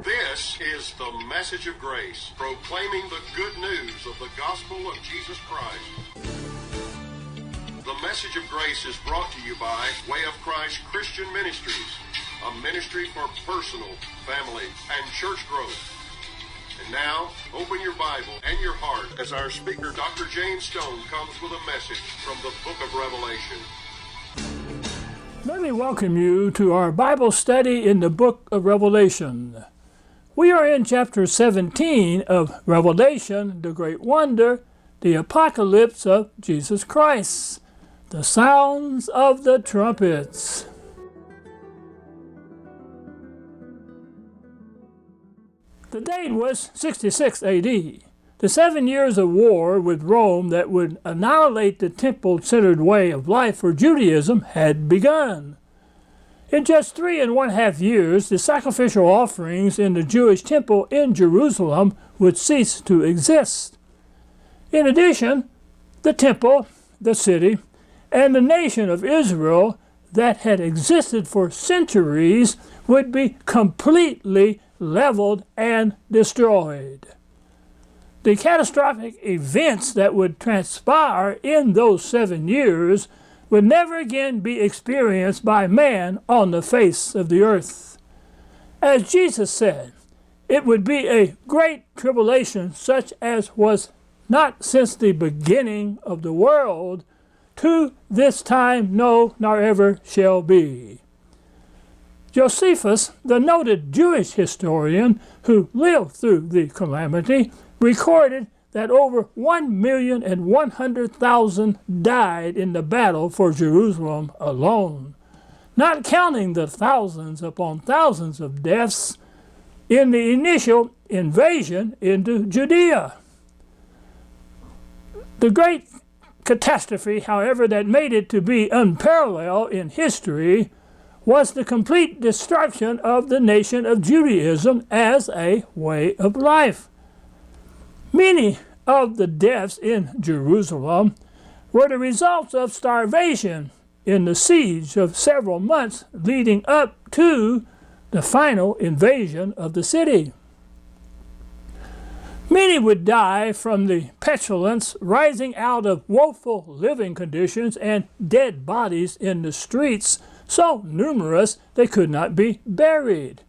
This is the message of grace, proclaiming the good news of the gospel of Jesus Christ. The message of grace is brought to you by Way of Christ Christian Ministries, a ministry for personal, family, and church growth. And now, open your Bible and your heart as our speaker, Dr. James Stone, comes with a message from the book of Revelation. Let me welcome you to our Bible study in the book of Revelation. We are in chapter 17 of Revelation, the great wonder, the apocalypse of Jesus Christ, the sounds of the trumpets. The date was 66 AD. The 7 years of war with Rome that would annihilate the temple-centered way of life for Judaism had begun. In just 3.5 years, the sacrificial offerings in the Jewish temple in Jerusalem would cease to exist. In addition, the temple, the city, and the nation of Israel that had existed for centuries would be completely leveled and destroyed. The catastrophic events that would transpire in those 7 years would never again be experienced by man on the face of the earth. As Jesus said, it would be a great tribulation such as was not since the beginning of the world, to this time no, nor ever shall be. Josephus, the noted Jewish historian who lived through the calamity, recorded that over 1,100,000 died in the battle for Jerusalem alone, not counting the thousands upon thousands of deaths in the initial invasion into Judea. The great catastrophe, however, that made it to be unparalleled in history was the complete destruction of the nation of Judaism as a way of life. Many of the deaths in Jerusalem were the results of starvation in the siege of several months leading up to the final invasion of the city. Many would die from the pestilence rising out of woeful living conditions and dead bodies in the streets, so numerous they could not be buried.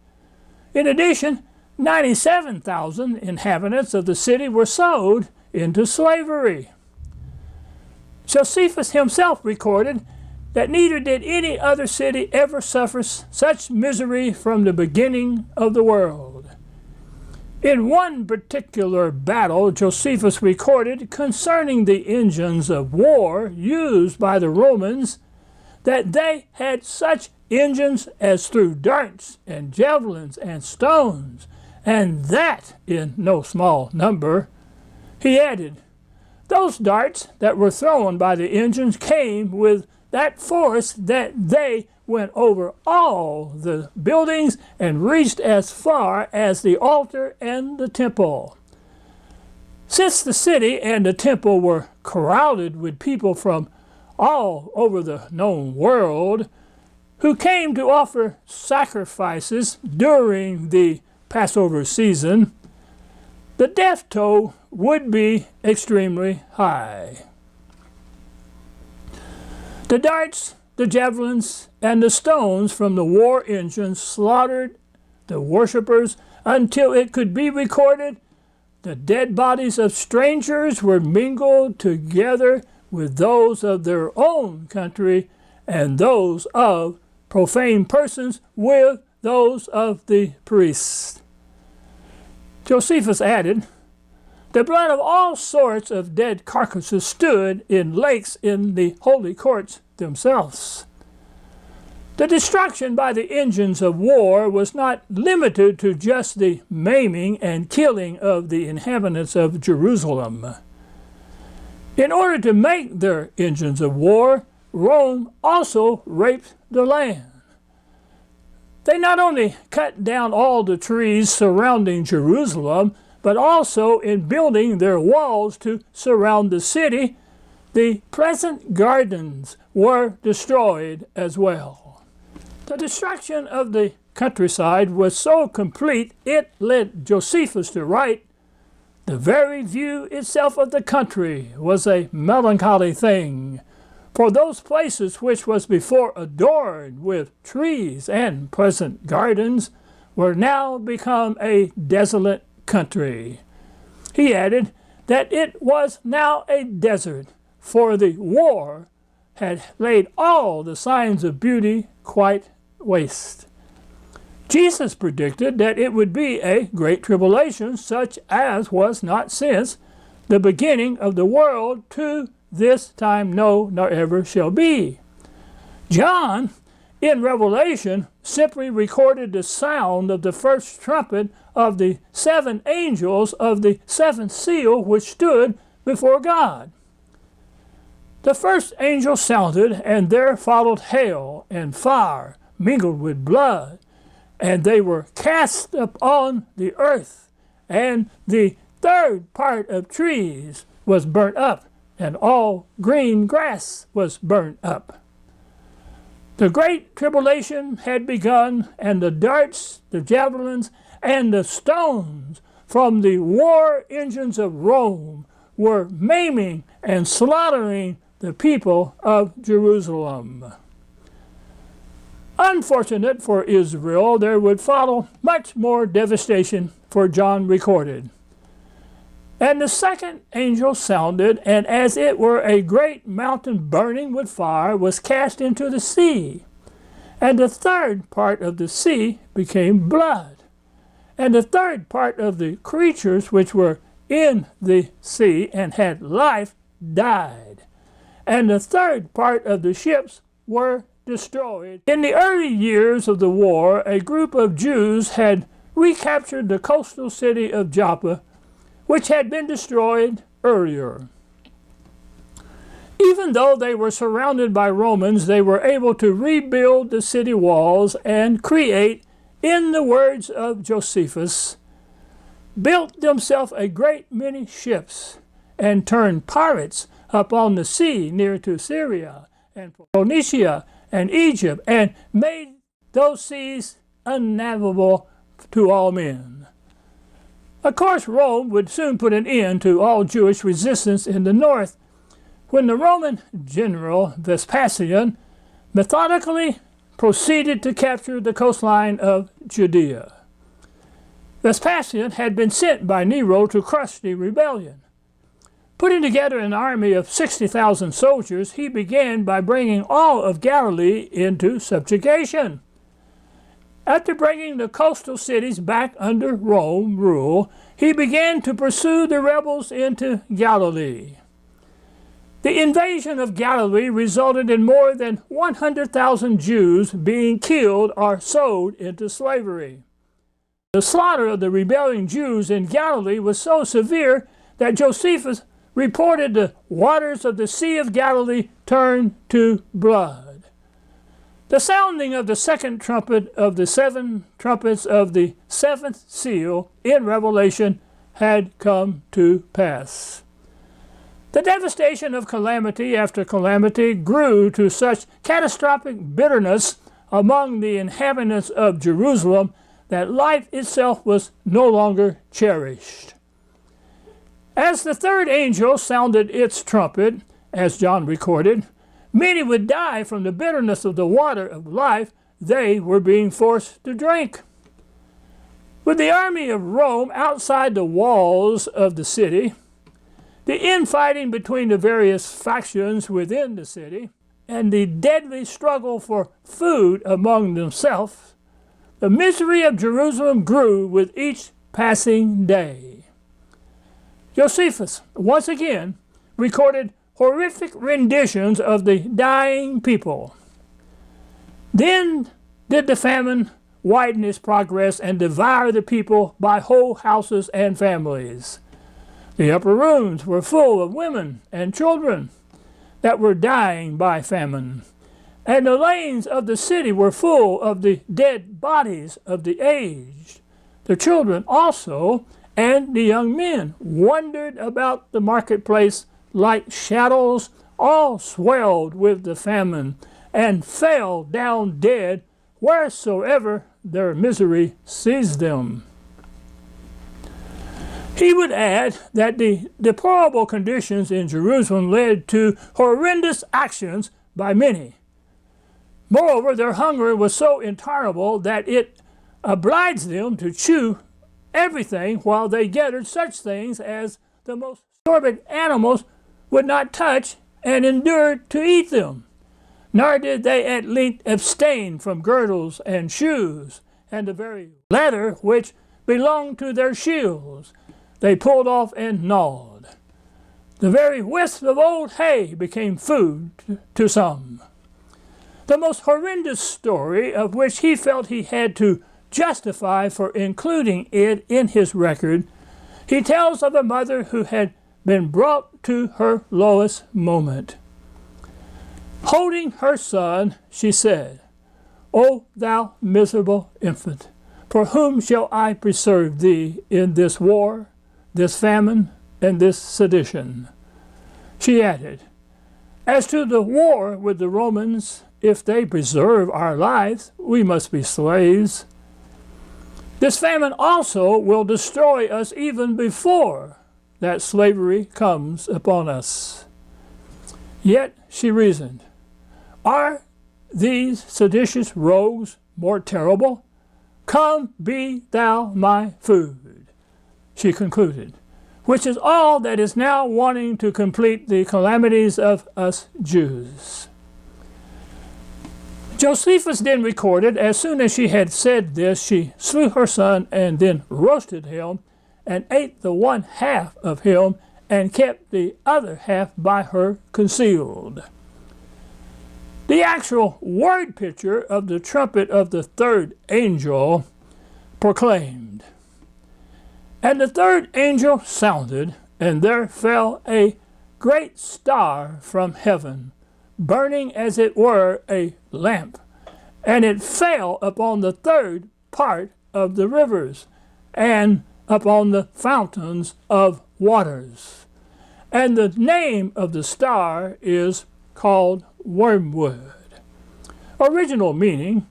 In addition, 97,000 inhabitants of the city were sold into slavery. Josephus himself recorded that neither did any other city ever suffer such misery from the beginning of the world. In one particular battle, Josephus recorded concerning the engines of war used by the Romans that they had such engines as threw darts and javelins and stones, and that in no small number. He added, those darts that were thrown by the engines came with that force that they went over all the buildings and reached as far as the altar and the temple. Since the city and the temple were crowded with people from all over the known world who came to offer sacrifices during the Passover season, the death toll would be extremely high. The darts, the javelins, and the stones from the war engines slaughtered the worshippers until it could be recorded the dead bodies of strangers were mingled together with those of their own country and those of profane persons with those of the priests. Josephus added, the blood of all sorts of dead carcasses stood in lakes in the holy courts themselves. The destruction by the engines of war was not limited to just the maiming and killing of the inhabitants of Jerusalem. In order to make their engines of war, Rome also raped the land. They not only cut down all the trees surrounding Jerusalem, but also in building their walls to surround the city, the pleasant gardens were destroyed as well. The destruction of the countryside was so complete it led Josephus to write, "The very view itself of the country was a melancholy thing, for those places which was before adorned with trees and pleasant gardens were now become a desolate country." He added that it was now a desert, for the war had laid all the signs of beauty quite waste. Jesus predicted that it would be a great tribulation, such as was not since the beginning of the world to this time, no, nor ever shall be. John, in Revelation, simply recorded the sound of the first trumpet of the seven angels of the seventh seal which stood before God. The first angel sounded, and there followed hail and fire mingled with blood, and they were cast upon the earth, and the third part of trees was burnt up, and all green grass was burnt up. The great tribulation had begun, and the darts, the javelins, and the stones from the war engines of Rome were maiming and slaughtering the people of Jerusalem. Unfortunate for Israel, there would follow much more devastation, for John recorded. And the second angel sounded, and as it were a great mountain burning with fire was cast into the sea. And the third part of the sea became blood. And the third part of the creatures which were in the sea and had life died. And the third part of the ships were destroyed. In the early years of the war, a group of Jews had recaptured the coastal city of Joppa, which had been destroyed earlier. Even though they were surrounded by Romans, they were able to rebuild the city walls and create, in the words of Josephus, built themselves a great many ships and turned pirates upon the sea near to Syria and Phoenicia and Egypt, and made those seas unnavigable to all men. Of course, Rome would soon put an end to all Jewish resistance in the north when the Roman general Vespasian methodically proceeded to capture the coastline of Judea. Vespasian had been sent by Nero to crush the rebellion. Putting together an army of 60,000 soldiers, he began by bringing all of Galilee into subjugation. After bringing the coastal cities back under Rome rule, he began to pursue the rebels into Galilee. The invasion of Galilee resulted in more than 100,000 Jews being killed or sold into slavery. The slaughter of the rebelling Jews in Galilee was so severe that Josephus reported the waters of the Sea of Galilee turned to blood. The sounding of the second trumpet of the seven trumpets of the seventh seal in Revelation had come to pass. The devastation of calamity after calamity grew to such catastrophic bitterness among the inhabitants of Jerusalem that life itself was no longer cherished. As the third angel sounded its trumpet, as John recorded, many would die from the bitterness of the water of life they were being forced to drink. With the army of Rome outside the walls of the city, the infighting between the various factions within the city, and the deadly struggle for food among themselves, the misery of Jerusalem grew with each passing day. Josephus, once again, recorded horrific renditions of the dying people. Then did the famine widen its progress and devour the people by whole houses and families. The upper rooms were full of women and children that were dying by famine, and the lanes of the city were full of the dead bodies of the aged. The children also and the young men wandered about the marketplace like shadows, all swelled with the famine, and fell down dead wheresoever their misery seized them. He would add that the deplorable conditions in Jerusalem led to horrendous actions by many. Moreover, their hunger was so intolerable that it obliged them to chew everything while they gathered such things as the most morbid animals would not touch and endured to eat them. Nor did they at length abstain from girdles and shoes, and the very leather which belonged to their shields they pulled off and gnawed. The very wisp of old hay became food to some. The most horrendous story of which he felt he had to justify for including it in his record, he tells of a mother who had been brought to her lowest moment. Holding her son, she said, "O thou miserable infant, for whom shall I preserve thee in this war, this famine, and this sedition?" She added, "As to the war with the Romans, if they preserve our lives, we must be slaves. This famine also will destroy us even before that slavery comes upon us." Yet, she reasoned, "Are these seditious rogues more terrible? Come, be thou my food," she concluded, which is all that is now wanting to complete the calamities of us Jews. Josephus then recorded, as soon as she had said this, she slew her son and then roasted him and ate the one half of him and kept the other half by her concealed. The actual word picture of the trumpet of the third angel proclaimed, "And the third angel sounded, and there fell a great star from heaven, burning as it were a lamp, and it fell upon the third part of the rivers, and upon the fountains of waters. And the name of the star is called wormwood." Original meaning,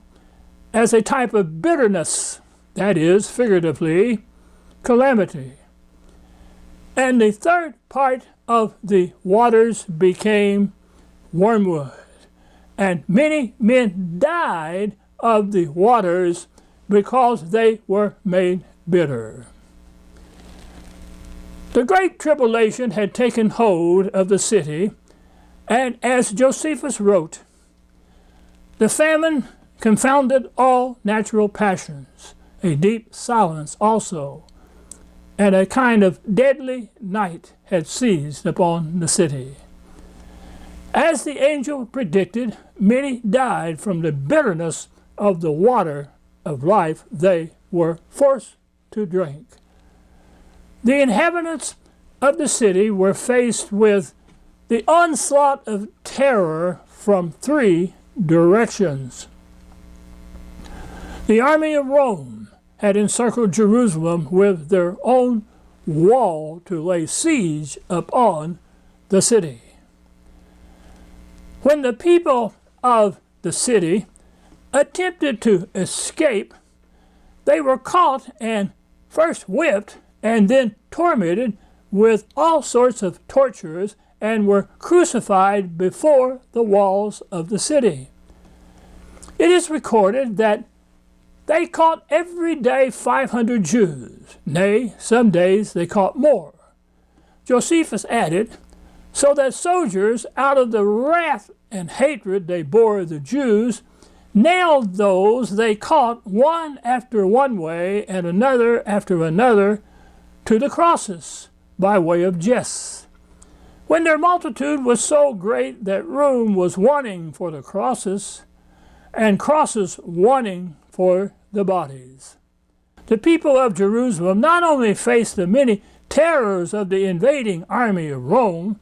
as a type of bitterness, that is, figuratively, calamity. And the third part of the waters became wormwood, and many men died of the waters because they were made bitter. The Great Tribulation had taken hold of the city, and as Josephus wrote, "The famine confounded all natural passions, a deep silence also, and a kind of deadly night had seized upon the city." As the angel predicted, many died from the bitterness of the water of life they were forced to drink. The inhabitants of the city were faced with the onslaught of terror from three directions. The army of Rome had encircled Jerusalem with their own wall to lay siege upon the city. When the people of the city attempted to escape, they were caught and first whipped and then tormented with all sorts of tortures and were crucified before the walls of the city. It is recorded that they caught every day 500 Jews. Nay, some days they caught more. Josephus added, "So that soldiers, out of the wrath and hatred they bore the Jews, nailed those they caught one after one way and another after another to the crosses by way of jests. When their multitude was so great that room was wanting for the crosses, and crosses wanting for the bodies." The people of Jerusalem not only faced the many terrors of the invading army of Rome,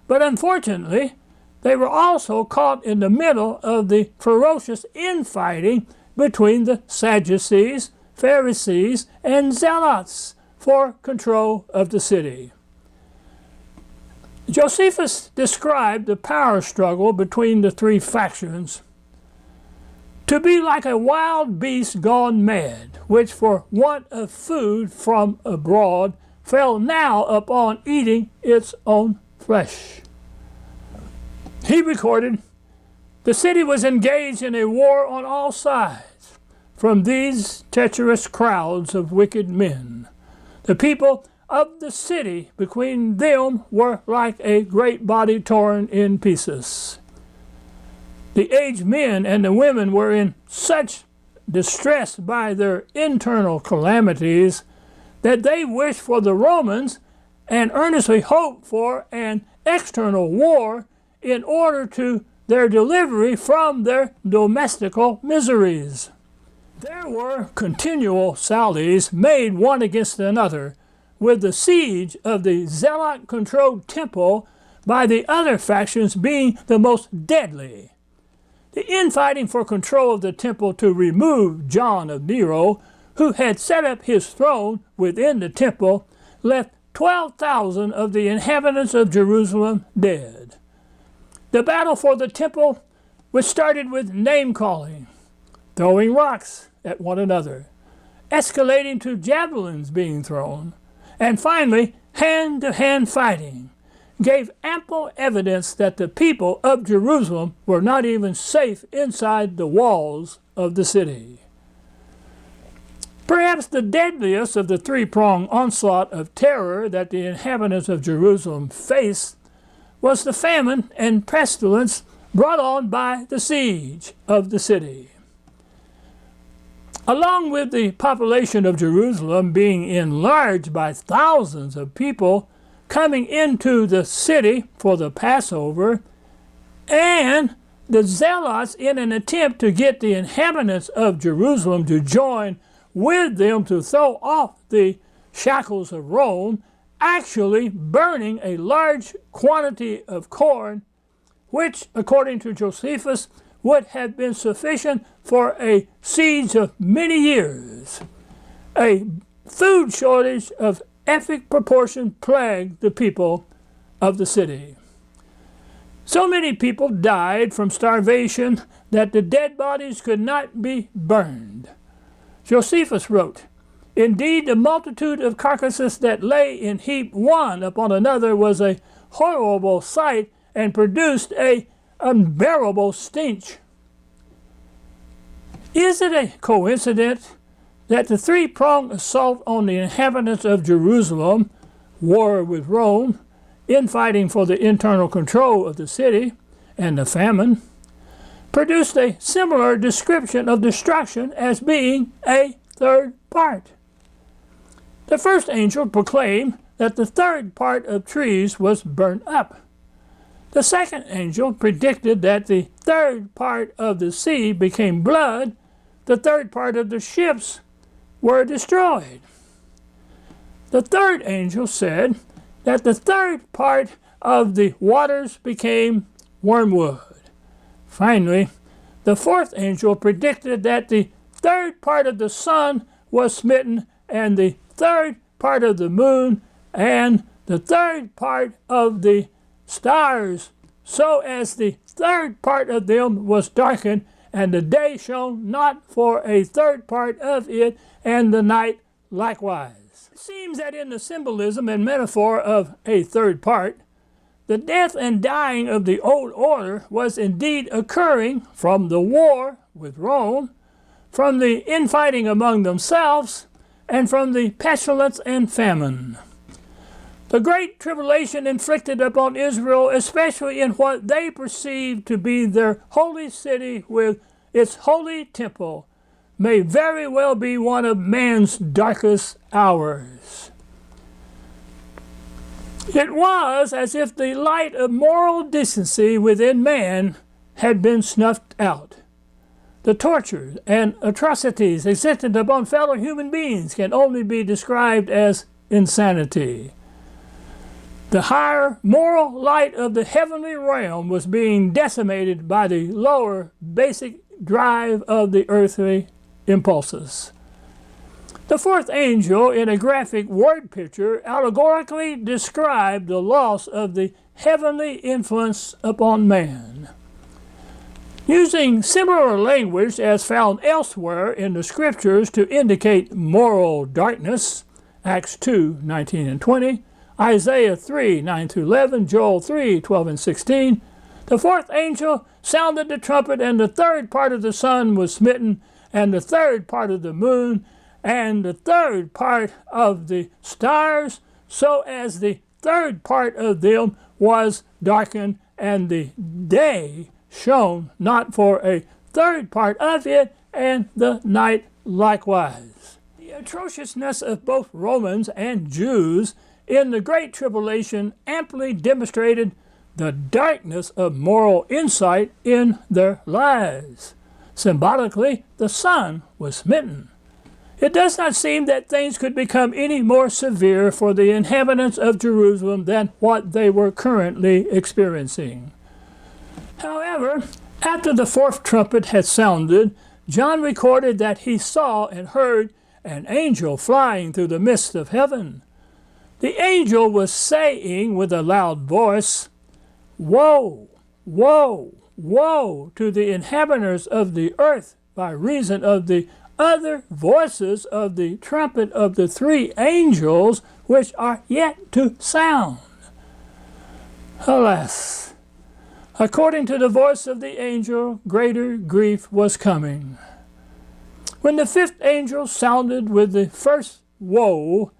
but unfortunately, they were also caught in the middle of the ferocious infighting between the Sadducees, Pharisees, and Zealots for control of the city. Josephus described the power struggle between the three factions. to be like a wild beast gone mad, which for want of food from abroad fell now upon eating its own flesh. He recorded, the city was engaged in a war on all sides from these treacherous crowds of wicked men. The people of the city between them were like a great body torn in pieces. The aged men and the women were in such distress by their internal calamities that they wished for the Romans and earnestly hoped for an external war in order to their delivery from their domestical miseries. There were continual sallies made one against another, with the siege of the Zealot-controlled temple by the other factions being the most deadly. The infighting for control of the temple to remove John of Nero, who had set up his throne within the temple, left 12,000 of the inhabitants of Jerusalem dead. The battle for the temple was started with name-calling, throwing rocks at one another, escalating to javelins being thrown, and finally hand-to-hand fighting gave ample evidence that the people of Jerusalem were not even safe inside the walls of the city. Perhaps the deadliest of the three-pronged onslaught of terror that the inhabitants of Jerusalem faced was the famine and pestilence brought on by the siege of the city. Along with the population of Jerusalem being enlarged by thousands of people coming into the city for the Passover, and the Zealots, in an attempt to get the inhabitants of Jerusalem to join with them to throw off the shackles of Rome, actually burning a large quantity of corn, which, according to Josephus, would have been sufficient for a siege of many years. A food shortage of epic proportion plagued the people of the city. So many people died from starvation that the dead bodies could not be burned. Josephus wrote, indeed, the multitude of carcasses that lay in heap one upon another was a horrible sight and produced an unbearable stench. Is it a coincidence that the three-pronged assault on the inhabitants of Jerusalem, war with Rome, infighting for the internal control of the city, and the famine, produced a similar description of destruction as being a third part? The first angel proclaimed that the third part of trees was burnt up. The second angel predicted that the third part of the sea became blood. The third part of the ships were destroyed. The third angel said that the third part of the waters became wormwood. Finally, the fourth angel predicted that the third part of the sun was smitten, and the third part of the moon, and the third part of the stars, so as the third part of them was darkened, and the day shone not for a third part of it, and the night likewise. It seems that in the symbolism and metaphor of a third part, the death and dying of the old order was indeed occurring from the war with Rome, from the infighting among themselves, and from the pestilence and famine. The Great Tribulation inflicted upon Israel, especially in what they perceived to be their holy city with its holy temple, may very well be one of man's darkest hours. It was as if the light of moral decency within man had been snuffed out. The tortures and atrocities existent upon fellow human beings can only be described as insanity. The higher moral light of the heavenly realm was being decimated by the lower basic drive of the earthly impulses. The fourth angel, in a graphic word picture, allegorically described the loss of the heavenly influence upon man. Using similar language as found elsewhere in the scriptures to indicate moral darkness, Acts 2:19 and 20, Isaiah 3:9 through 11, Joel 3:12 and 16, the fourth angel sounded the trumpet, and the third part of the sun was smitten, and the third part of the moon, and the third part of the stars, so as the third part of them was darkened, and the day shone not for a third part of it, and the night likewise. The atrociousness of both Romans and Jews in the Great Tribulation amply demonstrated the darkness of moral insight in their lives. Symbolically, the sun was smitten. It does not seem that things could become any more severe for the inhabitants of Jerusalem than what they were currently experiencing. However, after the fourth trumpet had sounded, John recorded that he saw and heard an angel flying through the midst of heaven. The angel was saying with a loud voice, "Woe, woe, woe to the inhabitants of the earth by reason of the other voices of the trumpet of the three angels which are yet to sound." Alas! According to the voice of the angel, greater grief was coming. When the fifth angel sounded with the first woe,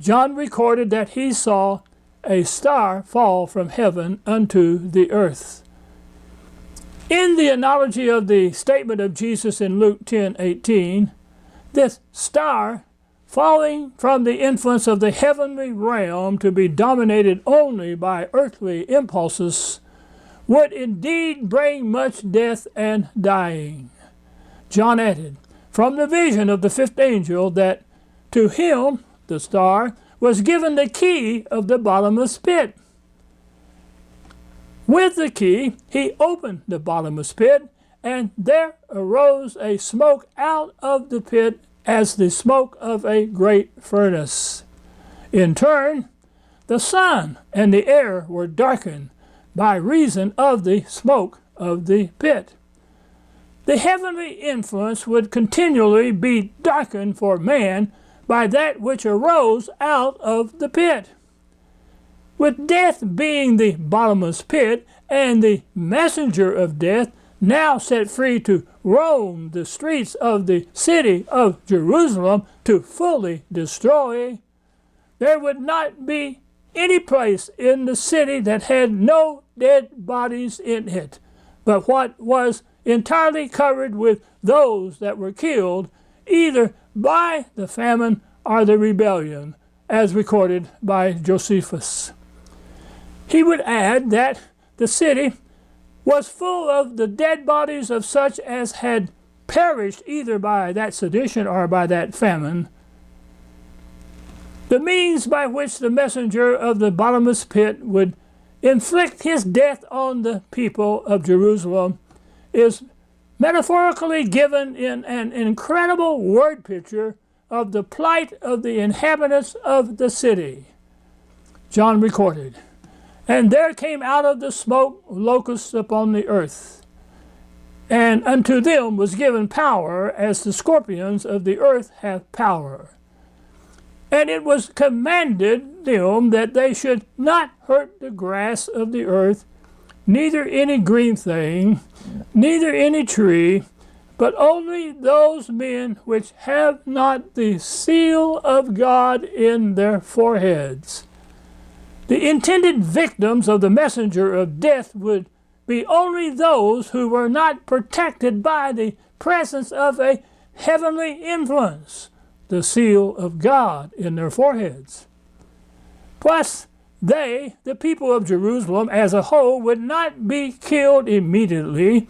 John recorded that he saw a star fall from heaven unto the earth. In the analogy of the statement of Jesus in Luke 10:18, this star falling from the influence of the heavenly realm to be dominated only by earthly impulses would indeed bring much death and dying. John added, from the vision of the fifth angel, that to him, the star, was given the key of the bottomless pit. With the key, he opened the bottomless pit, and there arose a smoke out of the pit as the smoke of a great furnace. In turn, the sun and the air were darkened by reason of the smoke of the pit. The heavenly influence would continually be darkened for man by that which arose out of the pit. With death being the bottomless pit, and the messenger of death now set free to roam the streets of the city of Jerusalem to fully destroy, there would not be any place in the city that had no dead bodies in it, but what was entirely covered with those that were killed either by the famine or the rebellion, as recorded by Josephus. He would add that the city was full of the dead bodies of such as had perished either by that sedition or by that famine. The means by which the messenger of the bottomless pit would inflict his death on the people of Jerusalem is metaphorically given in an incredible word picture of the plight of the inhabitants of the city. John recorded, "And there came out of the smoke locusts upon the earth, and unto them was given power as the scorpions of the earth have power. And it was commanded them that they should not hurt the grass of the earth, neither any green thing, neither any tree, but only those men which have not the seal of God in their foreheads." The intended victims of the messenger of death would be only those who were not protected by the presence of a heavenly influence, the seal of God in their foreheads. Plus, they, the people of Jerusalem as a whole, would not be killed immediately,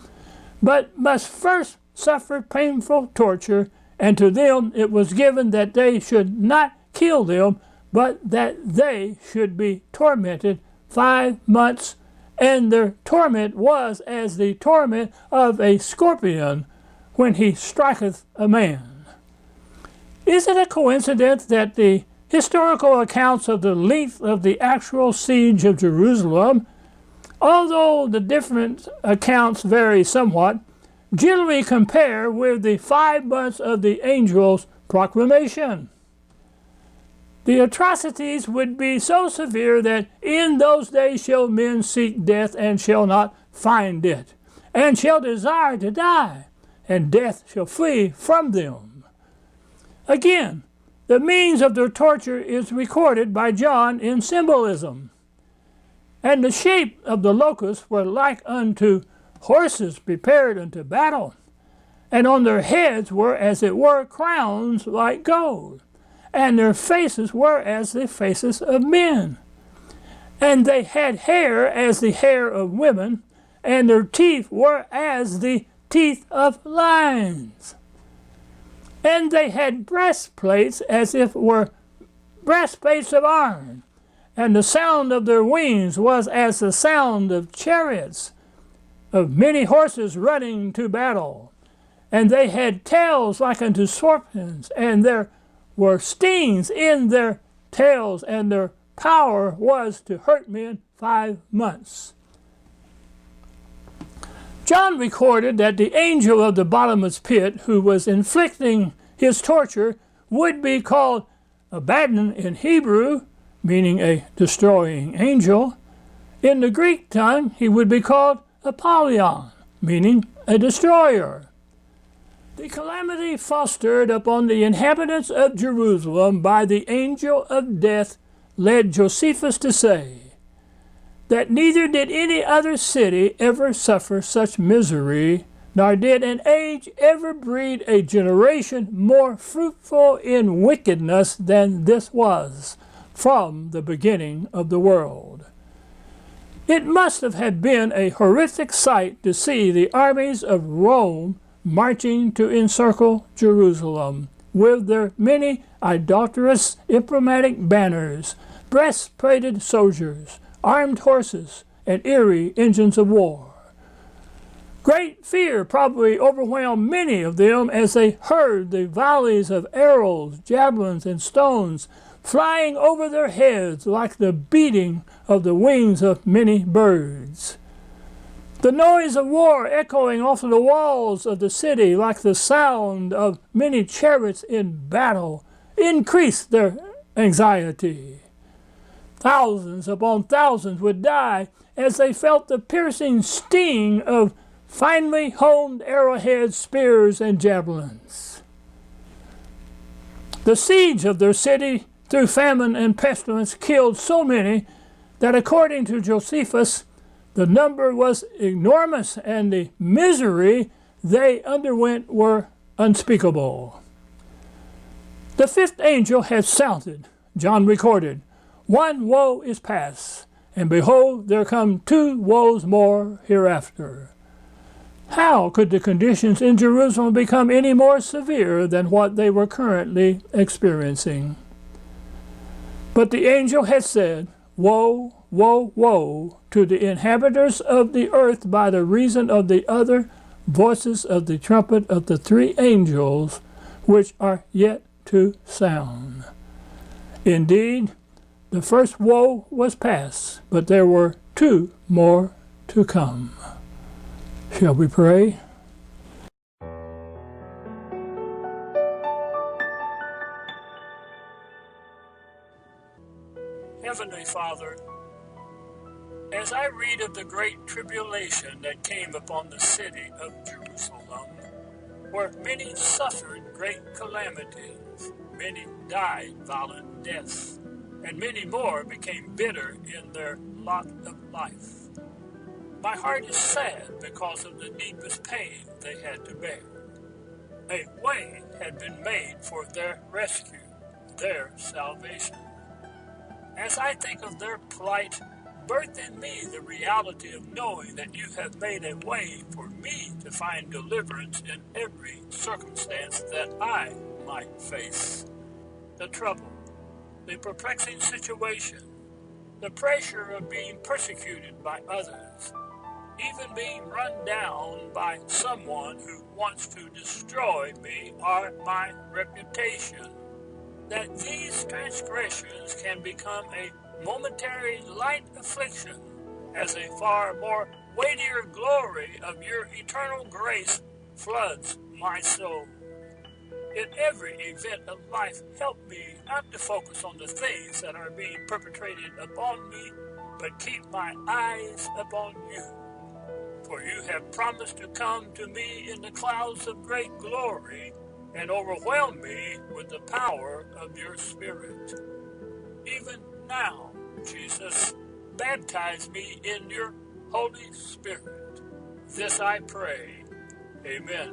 but must first suffer painful torture, and to them it was given that they should not kill them, but that they should be tormented 5 months, and their torment was as the torment of a scorpion when he striketh a man. Is it a coincidence that the historical accounts of the length of the actual siege of Jerusalem Although the different accounts vary somewhat, generally compare with the 5 months of the angel's proclamation. The atrocities would be so severe that in those days shall men seek death and shall not find it, and shall desire to die, and death shall flee from them. Again, the means of their torture is recorded by John in symbolism. And the shape of the locusts were like unto horses prepared unto battle, and on their heads were as it were crowns like gold, and their faces were as the faces of men. And they had hair as the hair of women, and their teeth were as the teeth of lions. And they had breastplates as if were breastplates of iron, and the sound of their wings was as the sound of chariots, of many horses running to battle. And they had tails like unto scorpions, and there were stings in their tails, and their power was to hurt men 5 months. John recorded that the angel of the bottomless pit, who was inflicting his torture, would be called Abaddon in Hebrew, meaning a destroying angel. In the Greek tongue, he would be called Apollyon, meaning a destroyer. The calamity fostered upon the inhabitants of Jerusalem by the angel of death led Josephus to say that neither did any other city ever suffer such misery, nor did an age ever breed a generation more fruitful in wickedness than this was from the beginning of the world. It must have been a horrific sight to see the armies of Rome marching to encircle Jerusalem with their many idolatrous emblematic banners, breastplated soldiers, armed horses, and eerie engines of war. Great fear probably overwhelmed many of them as they heard the volleys of arrows, javelins, and stones flying over their heads like the beating of the wings of many birds. The noise of war echoing off of the walls of the city like the sound of many chariots in battle increased their anxiety. Thousands upon thousands would die as they felt the piercing sting of finely honed arrowheads, spears, and javelins. The siege of their city through famine and pestilence killed so many that, according to Josephus, the number was enormous and the misery they underwent were unspeakable. The 5th angel had sounded, John recorded, "One woe is past, and behold, there come 2 woes more hereafter." How could the conditions in Jerusalem become any more severe than what they were currently experiencing? But the angel had said, "Woe, woe, woe to the inhabitants of the earth by the reason of the other voices of the trumpet of the 3 angels which are yet to sound." Indeed, the first woe was past, but there were 2 more to come. Shall we pray? Heavenly Father, as I read of the Great Tribulation that came upon the city of Jerusalem, where many suffered great calamities, many died violent deaths, and many more became bitter in their lot of life, my heart is sad because of the needless pain they had to bear. A way had been made for their rescue, their salvation. As I think of their plight, birth in me the reality of knowing that you have made a way for me to find deliverance in every circumstance that I might face. The trouble, the perplexing situation, the pressure of being persecuted by others, even being run down by someone who wants to destroy me or my reputation, that these transgressions can become a momentary light affliction as a far more weightier glory of your eternal grace floods my soul. In every event of life, help me not to focus on the things that are being perpetrated upon me, but keep my eyes upon you. For you have promised to come to me in the clouds of great glory and overwhelm me with the power of your Spirit. Even now, Jesus, baptize me in your Holy Spirit. This I pray. Amen.